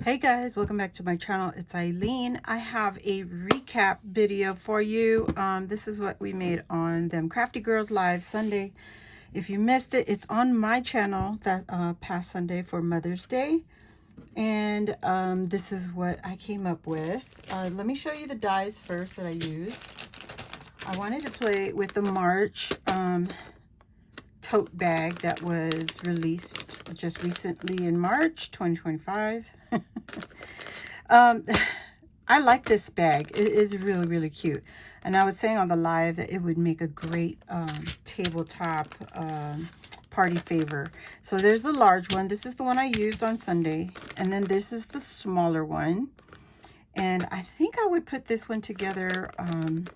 Hey guys, welcome back to my channel. It's Eileen. I have a recap video for you. This is what we made on them Crafty Girls Live Sunday. If you missed it, it's on my channel that past Sunday for Mother's Day. And this is what I came up with. Let me show you the dies first that I used. I wanted to play with the March tote bag that was released just recently in March 2025. I like this bag. It is really, really cute. And I was saying on the live that it would make a great tabletop party favor. So there's the large one. This is the one I used on Sunday. And then this is the smaller one. And I think I would put this one together on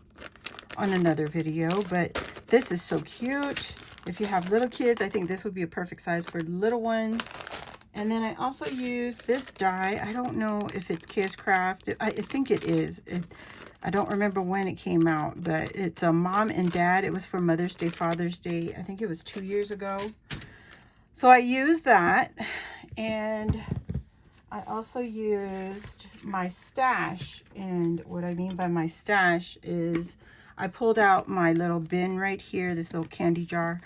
another video. But this is so cute. If you have little kids, I think this would be a perfect size for little ones. And then I also use this die. I don't know if it's KSCRAFT. I think it is. I don't remember when it came out, but it's a mom and dad. It was for Mother's Day, Father's Day. I think it was 2 years ago. So I used that. And I also used my stash. And what I mean by my stash is I pulled out my little bin right here, this little candy jar.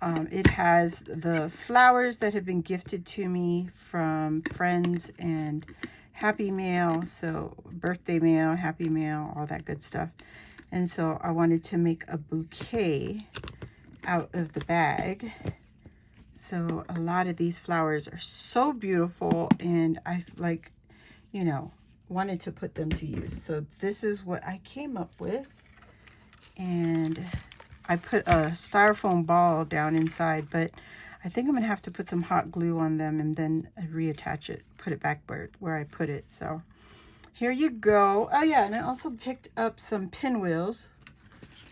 It has the flowers that have been gifted to me from friends and happy mail. So birthday mail, happy mail, all that good stuff. And so I wanted to make a bouquet out of the bag. So a lot of these flowers are so beautiful, and I wanted to put them to use. So this is what I came up with. And I put a styrofoam ball down inside, but I think I'm going to have to put some hot glue on them and then reattach it, put it back where I put it. So here you go. Oh yeah, and I also picked up some pinwheels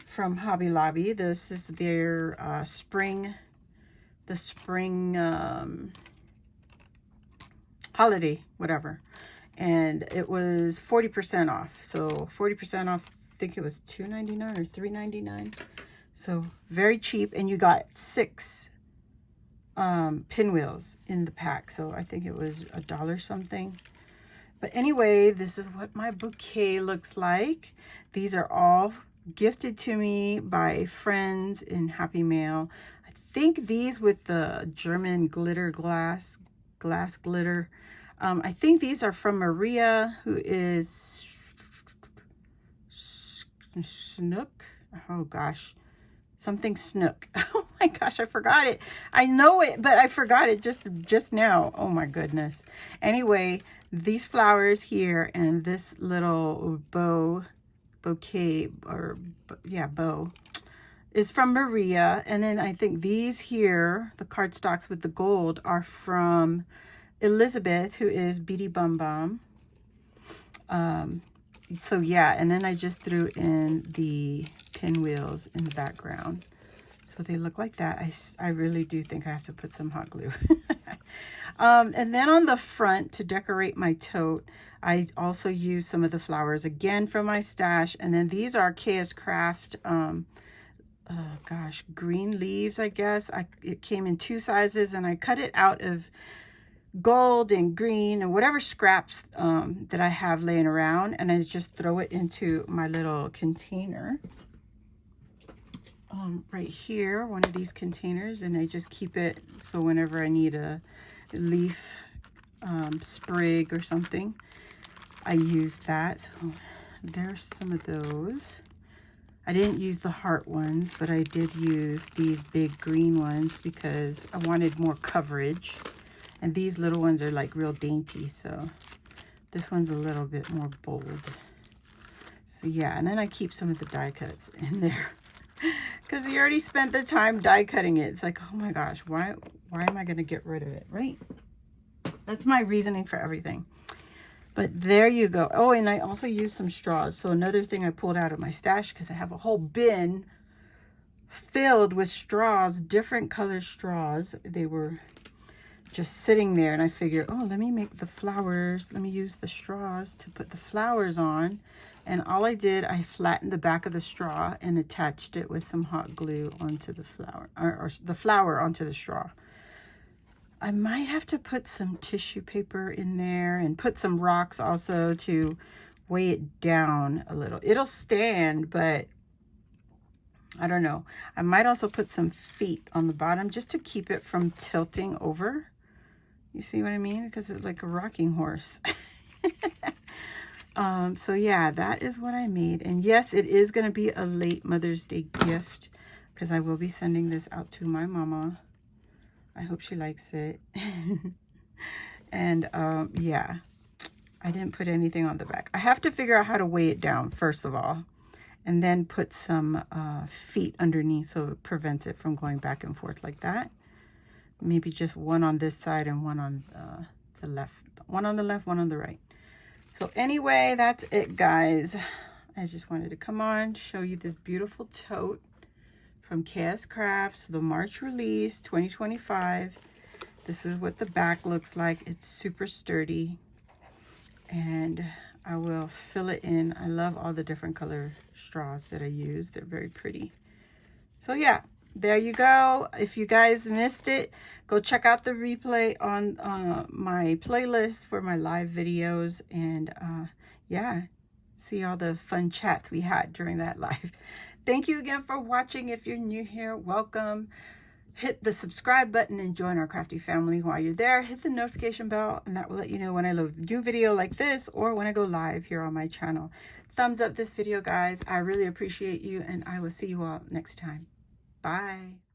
from Hobby Lobby. This is their spring holiday, whatever. And it was 40% off. So 40% off, I think it was $2.99 or $3.99. So very cheap, and you got 6 pinwheels in the pack. So I think it was $1 something. But anyway, this is what my bouquet looks like. These are all gifted to me by friends in Happy Mail. I think these with the German glitter glass glitter. I think these are from Maria, who is Snook. Oh gosh. Something Snook. Oh my gosh, I forgot it. I know it, but I forgot it just now. Oh my goodness. Anyway, these flowers here and this little bouquet, or yeah, bow, is from Maria. And then I think these here, the cardstocks with the gold, are from Elizabeth, who is Beady Bum Bum. So yeah, and then I just threw in the pinwheels in the background. So they look like that. I really do think I have to put some hot glue. And then on the front, to decorate my tote, I also used some of the flowers again from my stash. And then these are KSCRAFT, green leaves, I guess. It came in 2 sizes, and I cut it out of gold and green and whatever scraps that I have laying around, and I just throw it into my little container right here, one of these containers, and I just keep it so whenever I need a leaf sprig or something, I use that. So there's some of those. I didn't use the heart ones, but I did use these big green ones because I wanted more coverage. And these little ones are like real dainty, so this one's a little bit more bold. So yeah, and then I keep some of the die cuts in there because you already spent the time die cutting it. It's like, oh my gosh, why am I going to get rid of it, right? That's my reasoning for everything. But there you go. Oh, and I also used some straws. So another thing I pulled out of my stash, because I have a whole bin filled with straws, different color straws. They were just sitting there, and I figured, oh, let me make the flowers. Let me use the straws to put the flowers on. And all I did, I flattened the back of the straw and attached it with some hot glue onto the flower, or the flower onto the straw. I might have to put some tissue paper in there and put some rocks also to weigh it down a little. It'll stand, but I don't know. I might also put some feet on the bottom just to keep it from tilting over. You see what I mean? Because it's like a rocking horse. So yeah, that is what I made. And yes, it is going to be a late Mother's Day gift because I will be sending this out to my mama. I hope she likes it. And yeah, I didn't put anything on the back. I have to figure out how to weigh it down, first of all, and then put some feet underneath so it prevents it from going back and forth like that. Maybe just one on this side and one on the left. One on the left, one on the right. So anyway, that's it, guys. I just wanted to come on, show you this beautiful tote from KSCRAFT, the March release 2025. This is what the back looks like. It's super sturdy, and I will fill it in. I love all the different color straws that I use. They're very pretty. So yeah, there you go. If you guys missed it, go check out the replay on my playlist for my live videos, and yeah, see all the fun chats we had during that live. Thank you again for watching. If you're new here, welcome. Hit the subscribe button and join our crafty family. While you're there, hit the notification bell, and that will let you know when I load a new video like this or when I go live here on my channel. Thumbs up this video, guys. I really appreciate you, and I will see you all next time. Bye.